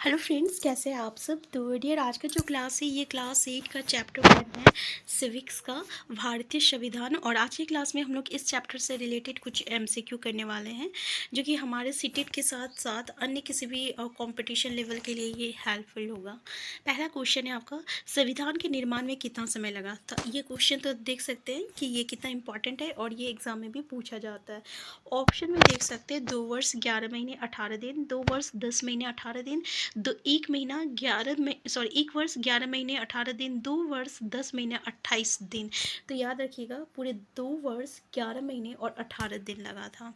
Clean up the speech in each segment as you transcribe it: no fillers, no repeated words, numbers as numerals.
Hello friends, कैसे हैं आप सब। तो डियर, आज का जो क्लास है ये क्लास 8 का चैप्टर 1 है सिविक्स का, भारतीय संविधान। और आज की क्लास में हम लोग इस चैप्टर से रिलेटेड कुछ एमसीक्यू करने वाले हैं जो कि हमारे सीटेट के साथ साथ अन्य किसी भी कंपटीशन लेवल के लिए ये हेल्पफुल होगा। पहला क्वेश्चन है आपका, संविधान के निर्माण में कितना समय लगा था। ये क्वेश्चन तो देख सकते हैं कि ये कितना इंपॉर्टेंट है और ये एग्जाम में भी पूछा जाता है। ऑप्शन में देख सकते हैं 2 वर्ष 11 महीने 18 दिन, 2 वर्ष 10 महीने 18 दिन, दो 1 महीना 11 में 1 वर्ष 11 महीने 18 दिन, 2 वर्ष 10 महीने 28 दिन। तो याद रखिएगा, पूरे 2 वर्ष 11 महीने और 18 दिन लगा था।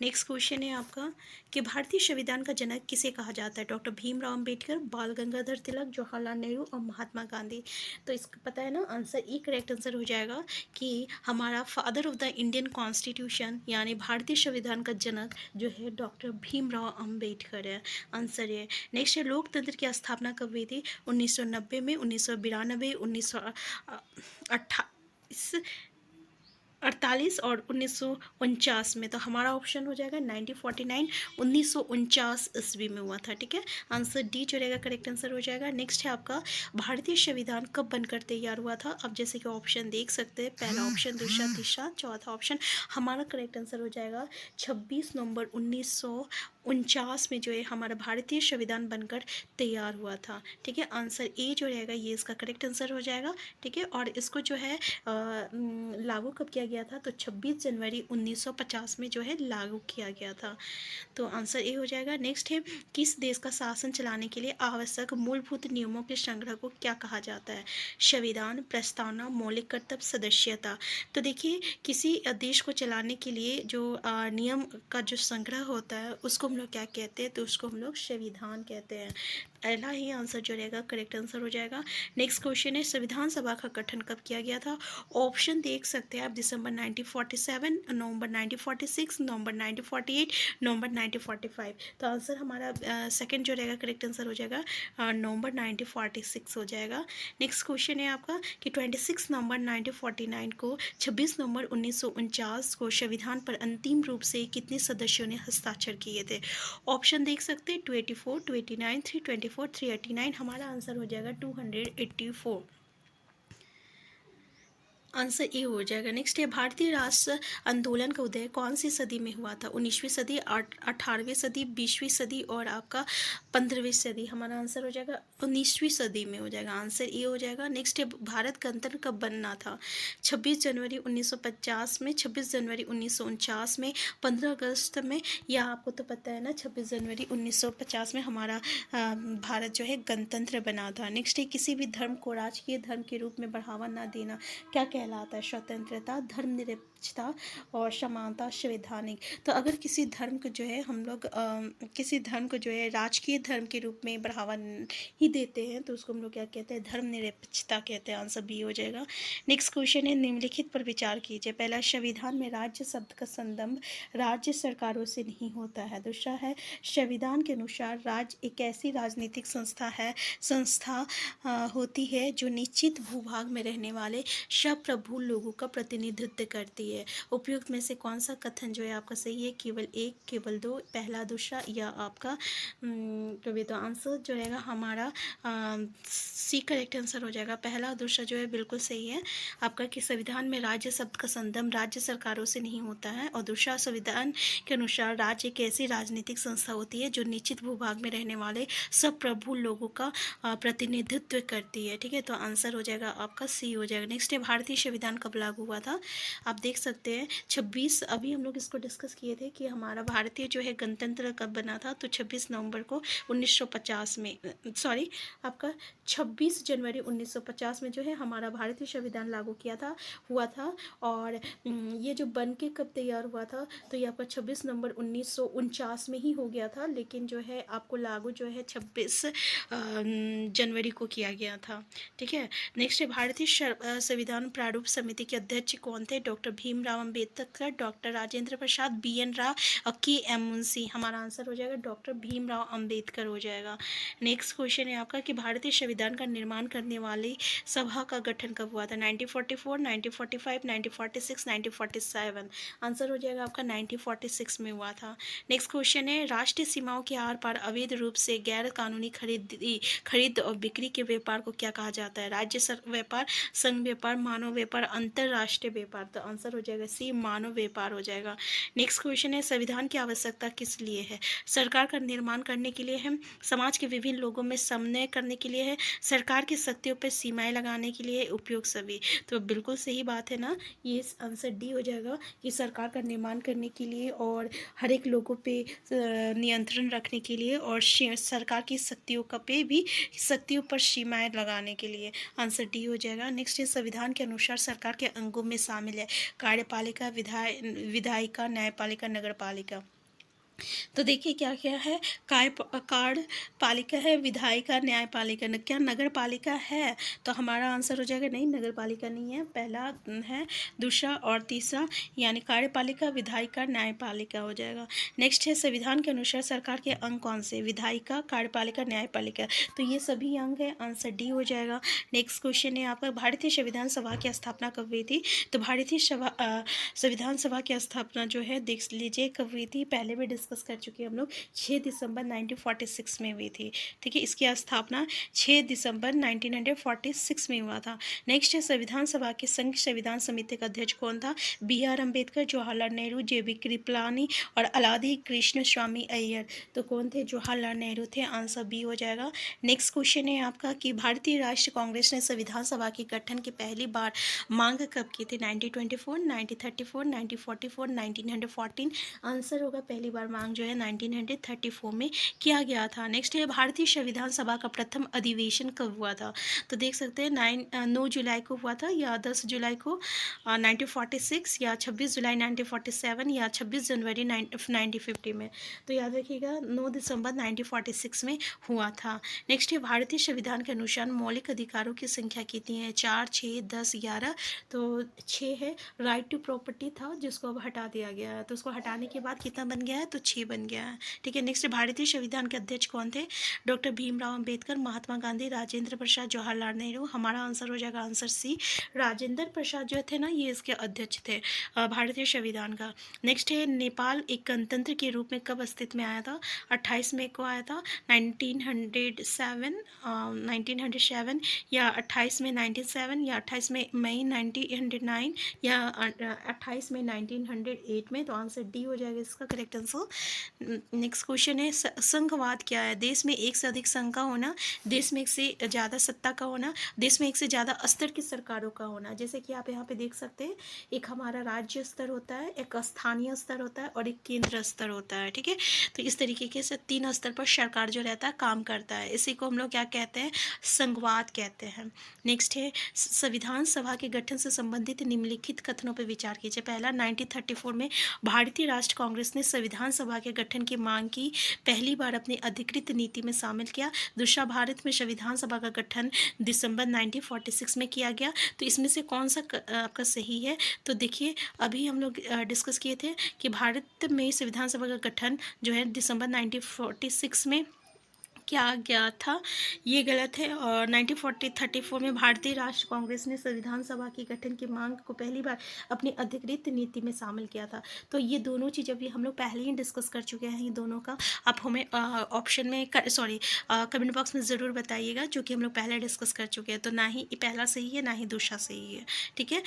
नेक्स्ट क्वेश्चन है आपका कि भारतीय संविधान का जनक किसे कहा जाता है। डॉक्टर भीमराव अंबेडकर, बाल गंगाधर तिलक, जवाहरलाल नेहरू और महात्मा गांधी। तो इसका पता है ना, आंसर ई करेक्ट आंसर हो जाएगा कि हमारा father of the Indian constitution यानी भारतीय संविधान का जनक जो है डॉक्टर भीमराव अंबेडकर है। आंसर है। नेक्स्ट है, लोकतंत्र की स्थापना कब हुई थी। 1990 में, 1992, 1948 और 1949 में। तो हमारा ऑप्शन हो जाएगा 1949, 1949 ईस्वी में हुआ था। ठीक है, आंसर डी जो रहेगा करेक्ट आंसर हो जाएगा। नेक्स्ट है आपका, भारतीय संविधान कब बनकर तैयार हुआ था। अब जैसे कि ऑप्शन देख सकते हैं, पहला ऑप्शन, दूसरा, तीसरा, चौथा ऑप्शन। हमारा करेक्ट आंसर हो जाएगा 26 नवंबर 1949 में जो है हमारा भारतीय संविधान बनकर तैयार हुआ था। ठीक है, आंसर ए जो रहेगा ये इसका करेक्ट आंसर हो जाएगा। ठीक है, और इसको जो है लागू कब किया गया था, तो 26 जनवरी 1950 में जो है लागू किया गया था। तो आंसर ए हो जाएगा। नेक्स्ट है, किस देश का शासन चलाने के लिए आवश्यक मूलभूत नियमों के संग्रह को क्या कहा जाता है। संविधान, प्रस्तावना, मौलिक कर्तव्य, सदस्यता। तो देखिए, किसी देश को चलाने के लिए जो नियम का जो संग्रह होता है उसको हम लोग क्या कहते हैं, तो उसको हम लोग संविधान कहते हैं। पहला ही आंसर जो रहेगा करेक्ट आंसर हो जाएगा। नेक्स्ट क्वेश्चन है, संविधान सभा का गठन कब किया गया था। ऑप्शन देख सकते हैं आप, दिसंबर 1947, नवंबर 1946, नवंबर 1948, नवंबर 1945। तो आंसर हमारा सेकंड जो रहेगा करेक्ट आंसर हो जाएगा नवंबर 1946 हो जाएगा। नेक्स्ट क्वेश्चन है आपका कि 26 नवंबर 1949 को 26 नवंबर 1949 को संविधान पर अंतिम रूप से कितने सदस्यों ने हस्ताक्षर किए थे। ऑप्शन देख सकते हैं 284, 289, 324, 389। हमारा आंसर हो जाएगा 284। आंसर ए हो जाएगा। नेक्स्ट है, भारतीय राष्ट्र आंदोलन का उदय कौन सी सदी में हुआ था। 19वीं सदी, 18वीं सदी, 20वीं सदी और आपका 15वीं सदी। हमारा आंसर हो जाएगा 19वीं सदी में हो जाएगा। आंसर ए हो जाएगा। नेक्स्ट है, भारत गणतंत्र कब बनना था। 26 जनवरी 1950 में, 26 जनवरी 1949 में, 15 अगस्त में, या आपको तो पता है ना 26 जनवरी 1950 में हमारा भारत जो है गणतंत्र बना था। नेक्स्ट है, किसी भी धर्म को राजकीय धर्म के रूप में बढ़ावा न देना क्या कहलाता है। स्वतंत्रता, धर्मनिरपेक्षता और समानता, संवैधानिक। तो अगर किसी धर्म को जो है हम लोग किसी धर्म को जो है राजकीय धर्म के रूप में बढ़ावा ही देते हैं तो उसको हम लोग क्या कहते हैं, धर्मनिरपेक्षता कहते हैं। आंसर बी हो जाएगा। नेक्स्ट क्वेश्चन है, निम्नलिखित पर विचार कीजिए। पहला, संविधान में राज्य शब्द का संबंध राज्य सरकारों से नहीं होता है। दूसरा है, संविधान के अनुसार राज्य एक ऐसी राजनीतिक संस्था होती है जो निश्चित भूभाग में रहने वाले सब प्रभु लोगों का प्रतिनिधित्व करती है। उपयुक्त में से कौन सा कथन जो है आपका सही है। केवल एक, केवल दो, पहला, दूसरा, या आपका तो आंसर जो रहेगा हमारा सी करेक्ट आंसर हो जाएगा। पहला, दूसरा जो है बिल्कुल सही है आपका कि संविधान में राज्य शब्द का संबंध राज्य सरकारों से नहीं होता है। और दूसरा, संविधान के अनुसार राज्य एक ऐसी राजनीतिक संस्था होती है जो निश्चित भूभाग में रहने वाले सब प्रभु लोगों का प्रतिनिधित्व करती है। ठीक है, तो आंसर हो जाएगा आपका सी हो जाएगा। नेक्स्ट है, भारतीय संविधान कब लागू हुआ था। आप देख सकते हैं 26, अभी हम लोग इसको डिस्कस किए थे कि हमारा भारतीय जो है गणतंत्र कब बना था, तो 26 नवंबर को 1950 में, सॉरी आपका 26 जनवरी 1950 में जो है हमारा भारतीय संविधान लागू किया था हुआ था। और ये जो बन के कब तैयार हुआ था, तो ये आपका 26 नवंबर 1949 में ही हो गया था, लेकिन जो है आपको लागू जो है 26 जनवरी को किया गया था। ठीक है, नेक्स्ट है, भारतीय संविधान प्रारूप समिति के अध्यक्ष कौन थे। Doctor Bhimrao Ambedkar, doctor Rajendra Prasad, BN Rao और KM मुंशी। हमारा आंसर हो जाएगा डॉक्टर भीमराव अंबेडकर हो जाएगा। नेक्स्ट क्वेश्चन है आपका कि भारतीय संविधान का का निर्माण करने वाली सभा का गठन कब हुआ था? 1944, 1945, 1946, 1947। आंसर हो जाएगा आपका 1946 में हुआ था। नेक्स्ट क्वेश्चन है, राष्ट्रीय सीमाओं के आर पार अवैध रूप से गैर कानूनी खरीद और बिक्री के व्यापार को क्या कहा जाता है? राज्य व्यापार, संघ व्यापार, मानव व्यापार, अंतरराष्ट्रीय व्यापार। तो आंसर हो जाएगा सी, मानव व्यापार हो जाएगा। नेक्स्ट क्वेश्चन है, संविधान की आवश्यकता किस लिए है? सरकार का निर्माण करने के लिए है, समाज के विभिन्न लोगों में समन्वय करने के लिए है, सरकार की शक्तियों पर सीमाएं लगाने के लिए, उपयोग सभी। तो बिल्कुल सही बात है ना, ये आंसर डी हो जाएगा कि सरकार का निर्माण करने के लिए और हर एक लोगों पे नियंत्रण रखने के लिए और सरकार की शक्तियों पर सीमाएं लगाने के लिए। आंसर डी हो जाएगा। नेक्स्ट है, संविधान के अनुसार सरकार के अंगों में शामिल है कार्यपालिका, विधायिका, न्यायपालिका, नगरपालिका। तो देखिए क्या क्या है, कार्यपालिका है, विधायिका, न्यायपालिका, क्या नगर पालिका है? तो हमारा आंसर हो जाएगा नहीं, नगर पालिका नहीं है, पहला है, दूसरा और तीसरा यानी कार्यपालिका, विधायिका, न्यायपालिका हो जाएगा। नेक्स्ट है, संविधान के अनुसार सरकार के अंग कौन से? विधायिका, कार्यपालिका, न्यायपालिका। तो ये सभी अंग है, आंसर डी हो जाएगा। नेक्स्ट क्वेश्चन है आपका, भारतीय संविधान सभा की स्थापना कब हुई थी? तो भारतीय संविधान सभा की स्थापना जो है देख लीजिए कब हुई थी, पहले भी डिस्कस कर चुके हैं हम लोग, 6 दिसंबर 1946 में हुई थी। ठीक है, इसकी स्थापना 6 दिसंबर 1946 में हुआ था। नेक्स्ट है, संविधान सभा के संघ संविधान समिति का अध्यक्ष कौन था? B R Ambedkar, Jawaharlal Nehru, J B Kripalani और अलादी कृष्ण स्वामी अय्यर। तो कौन थे? जवाहरलाल नेहरू थे, आंसर बी हो जाएगा। नेक्स्ट क्वेश्चन है आपका कि भारतीय राष्ट्रीय कांग्रेस ने संविधान सभा के गठन की पहली बार मांग कब की थी? 1924, 1934, 1944, 1914। आंसर होगा पहली बार मांग जो है 1934 में किया गया था। नेक्स्ट है, भारतीय संविधान सभा का प्रथम अधिवेशन कब हुआ था? तो देख सकते हैं 9 जुलाई को हुआ था या 10 जुलाई को 1946 या 26 जुलाई 1947 या 26 जनवरी 1950 में। तो याद रखिएगा 9 दिसंबर 1946 में हुआ था। नेक्स्ट है, भारतीय संविधान के अनुसार मौलिक अधिकारों की संख्या कितनी है? 4, 6, 10, 11। तो 6 है। राइट टू प्रॉपर्टी था जिसको अब हटा दिया गया है, तो उसको हटाने के बाद कितना बन गया है? तो 6 बन गया है। ठीक है, नेक्स्ट भारतीय संविधान के अध्यक्ष कौन थे? डॉक्टर भीमराव अंबेडकर, महात्मा गांधी, राजेंद्र प्रसाद, जवाहरलाल नेहरू। हमारा आंसर हो जाएगा आंसर सी, राजेंद्र प्रसाद जो थे ना ये इसके अध्यक्ष थे भारतीय संविधान का। नेक्स्ट है, नेपाल एक गणतंत्र के रूप में कब अस्तित्व में आया था? 28 मई को आया था, 1907 या 28 में 97 या 28 में मई 1909 या 28 में 1908 में। तो आंसर डी हो जाएगा इसका करेक्ट आंसर। नेक्स्ट क्वेश्चन है, संघवाद क्या है? देश में एक से अधिक संघ का होना, देश में एक से ज़्यादा सत्ता का होना, देश में एक से ज़्यादा स्तर की सरकारों का होना। जैसे कि आप यहाँ पे देख सकते हैं, एक हमारा राज्य स्तर होता है, एक स्थानीय स्तर होता है और एक केंद्र स्तर होता है। ठीक है, तो इस तरीके से 3 स्तर पर सरकार जो रहता है काम करता है, इसी को हम लोग क्या कहते हैं? संघवाद कहते हैं। नेक्स्ट है, संविधान सभा के गठन से संबंधित निम्नलिखित कथनों पर विचार कीजिए। पहला, 1934 में भारतीय राष्ट्रीय कांग्रेस ने संविधान सभा के गठन की मांग की पहली बार अपनी अधिकृत नीति में शामिल किया। दूसरा, भारत में संविधान सभा का गठन दिसंबर 1946 में किया गया। तो इसमें से कौन सा आपका सही है? तो देखिए अभी हम लोग डिस्कस किए थे कि भारत में संविधान सभा का गठन जो है दिसंबर 1946 में किया गया था, ये गलत है। और 1934 में भारतीय राष्ट्रीय कांग्रेस ने संविधान सभा के गठन की मांग को पहली बार अपनी अधिकृत नीति में शामिल किया था। तो ये दोनों चीज़ अभी हम लोग पहले ही डिस्कस कर चुके हैं, ये दोनों का आप हमें ऑप्शन में कमेंट बॉक्स में ज़रूर बताइएगा, जो कि हम लोग पहले डिस्कस कर चुके हैं। तो ना ही पहला सही है ना ही दूसरा सही है। ठीक है,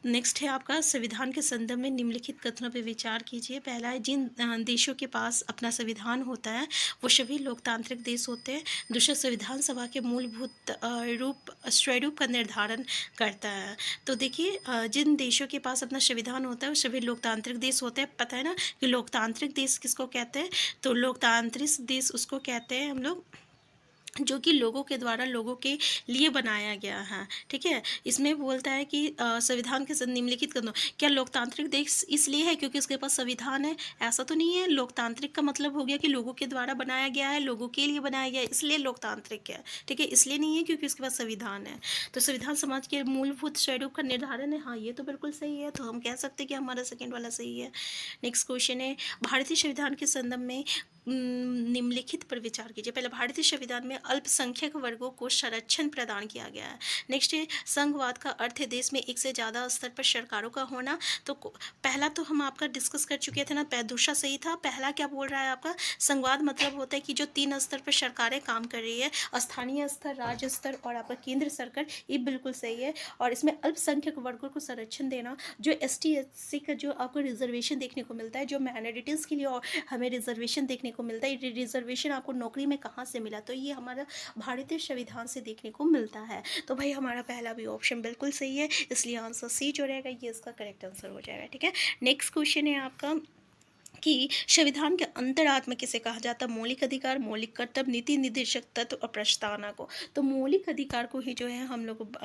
नेक्स्ट है आपका, संविधान के संदर्भ में निम्नलिखित कथनों पर विचार कीजिए। पहला है, जिन देशों के पास अपना संविधान होता है वो सभी लोकतांत्रिक देश होते हैं। दूसरा, संविधान सभा के मूलभूत स्वरूप का निर्धारण करता है। तो देखिए जिन देशों के पास अपना संविधान होता है वो सभी लोकतांत्रिक देश होते हैं। पता है ना कि लोकतांत्रिक देश किसको कहते हैं? तो लोकतांत्रिक देश उसको कहते हैं हम लोग जो कि लोगों के द्वारा लोगों के लिए बनाया गया है। ठीक है, इसमें बोलता है कि संविधान के निम्नलिखित कदम, क्या लोकतांत्रिक देश इसलिए है क्योंकि उसके पास संविधान है? ऐसा तो नहीं है। लोकतांत्रिक का मतलब हो गया कि लोगों के द्वारा बनाया गया है, लोगों के लिए बनाया गया है, इसलिए लोकतांत्रिक है। ठीक है, इसलिए नहीं है क्योंकि उसके पास संविधान है। तो संविधान समाज के मूलभूत स्वरूप का निर्धारण है। हाँ, ये तो बिल्कुल सही है, तो हम कह सकते हैं कि हमारा सेकेंड वाला सही है। नेक्स्ट क्वेश्चन है, भारतीय संविधान के संदर्भ में निम्नलिखित पर विचार कीजिए। पहले, भारतीय संविधान में अल्पसंख्यक वर्गों को संरक्षण प्रदान किया गया है। नेक्स्ट है, संघवाद का अर्थ है देश में एक से ज़्यादा स्तर पर सरकारों का होना। तो पहला तो हम आपका डिस्कस कर चुके थे ना, दूसरा सही था। पहला क्या बोल रहा है आपका, संघवाद मतलब होता है कि जो 3 स्तर पर सरकारें काम कर रही है, स्थानीय स्तर, राज्य स्तर और आपका केंद्र सरकार, ये बिल्कुल सही है। और इसमें अल्पसंख्यक वर्गों को संरक्षण देना, जो एसटी एससी का जो आपको रिजर्वेशन देखने को मिलता है, जो माइनॉरिटीज़ के लिए और हमें रिजर्वेशन देखने को मिलता है, रिजर्वेशन आपको नौकरी में कहाँ से मिला, तो ये हमारा भारतीय संविधान से देखने को मिलता है। तो भाई हमारा पहला भी ऑप्शन बिल्कुल सही है, इसलिए आंसर सी जो रहेगा ये इसका करेक्ट आंसर हो जाएगा। ठीक है, नेक्स्ट क्वेश्चन है आपका कि संविधान के अंतरात्मा किसे कहा जाता है, मौलिक अधिकार, मौलिक कर्तव्य, नीति निर्देशक तत्व और प्रस्तावना को। तो मौलिक अधिकार को ही जो है हम लोग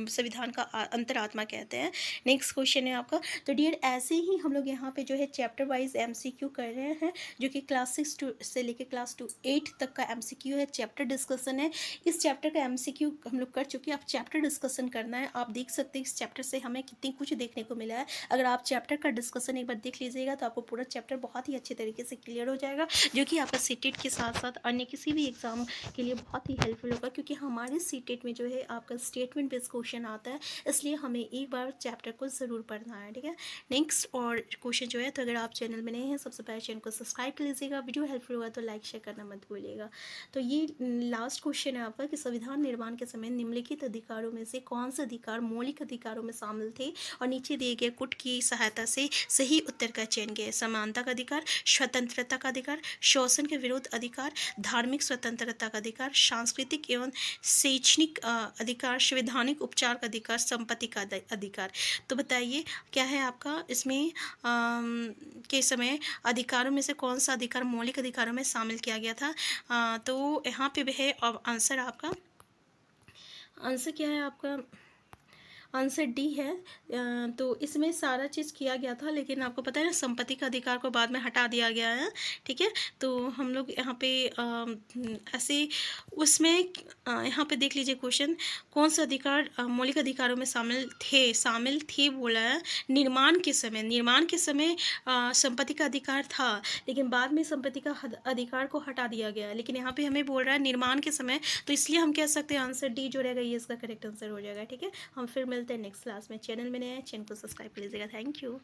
संविधान का अंतरात्मा कहते हैं। नेक्स्ट क्वेश्चन है आपका, तो डियर ऐसे ही हम लोग यहाँ पे जो है चैप्टर वाइज एमसीक्यू कर रहे हैं, जो कि क्लास 6 से लेकर क्लास 8 तक का एमसीक्यू है, चैप्टर डिस्कशन है। इस चैप्टर का एमसीक्यू हम लोग कर चुके हैं, आप चैप्टर डिस्कशन करना है। आप देख सकते हैं इस चैप्टर से हमें कितनी कुछ देखने को मिला है। अगर आप चैप्टर का डिस्कशन एक बार देख लीजिएगा तो आपको पूरा चैप्टर बहुत ही अच्छे तरीके से क्लियर हो जाएगा, जो कि आपका सीटेट के साथ साथ अन्य किसी भी एग्जाम के लिए बहुत ही हेल्पफुल होगा, क्योंकि हमारे सीटेट में जो है आपका स्टेटमेंट बेस्ड क्वेश्चन आता है, इसलिए हमें एक बार चैप्टर को ज़रूर पढ़ना है। ठीक है, नेक्स्ट और क्वेश्चन जो है, तो अगर आप चैनल में नए हैं, सबसे पहले चैनल को सब्सक्राइब कर लीजिएगा, वीडियो हेल्पफुल होगा तो लाइक शेयर करना मत भूलिएगा। तो ये लास्ट क्वेश्चन है आपका कि संविधान निर्माण के समय निम्नलिखित अधिकारों में से कौन से अधिकार मौलिक अधिकारों में शामिल थे, और नीचे दिए गए कुट की सहायता से सही उत्तर का चयन किया। समानता का अधिकार, स्वतंत्रता का अधिकार, शोषण के विरुद्ध अधिकार, धार्मिक स्वतंत्रता का अधिकार, सांस्कृतिक एवं शैक्षणिक अधिकार, संवैधानिक उपचार का अधिकार, संपत्ति का अधिकार। तो बताइए क्या है आपका इसमें के समय अधिकारों में से कौन सा अधिकार मौलिक अधिकारों में शामिल किया गया था। तो यहाँ पे है आंसर आपका, आंसर क्या है आपका, आंसर डी है। तो इसमें सारा चीज़ किया गया था, लेकिन आपको पता है ना संपत्ति का अधिकार को बाद में हटा दिया गया है। ठीक है, तो हम लोग यहाँ पे ऐसे उसमें यहाँ पे देख लीजिए क्वेश्चन, कौन सा अधिकार मौलिक अधिकारों में शामिल थे बोला है। निर्माण के समय संपत्ति का अधिकार था, लेकिन बाद में संपत्ति का अधिकार को हटा दिया गया, लेकिन यहाँ पे हमें बोल रहा है निर्माण के समय, तो इसलिए हम कह सकते हैं आंसर डी जो रहेगा ये इसका करेक्ट आंसर हो जाएगा। ठीक है, हम फिर मिलते हैं नेक्स्ट क्लास में। चैनल में नए हैं, चैनल को सब्सक्राइब कर लीजिएगा। Thank you.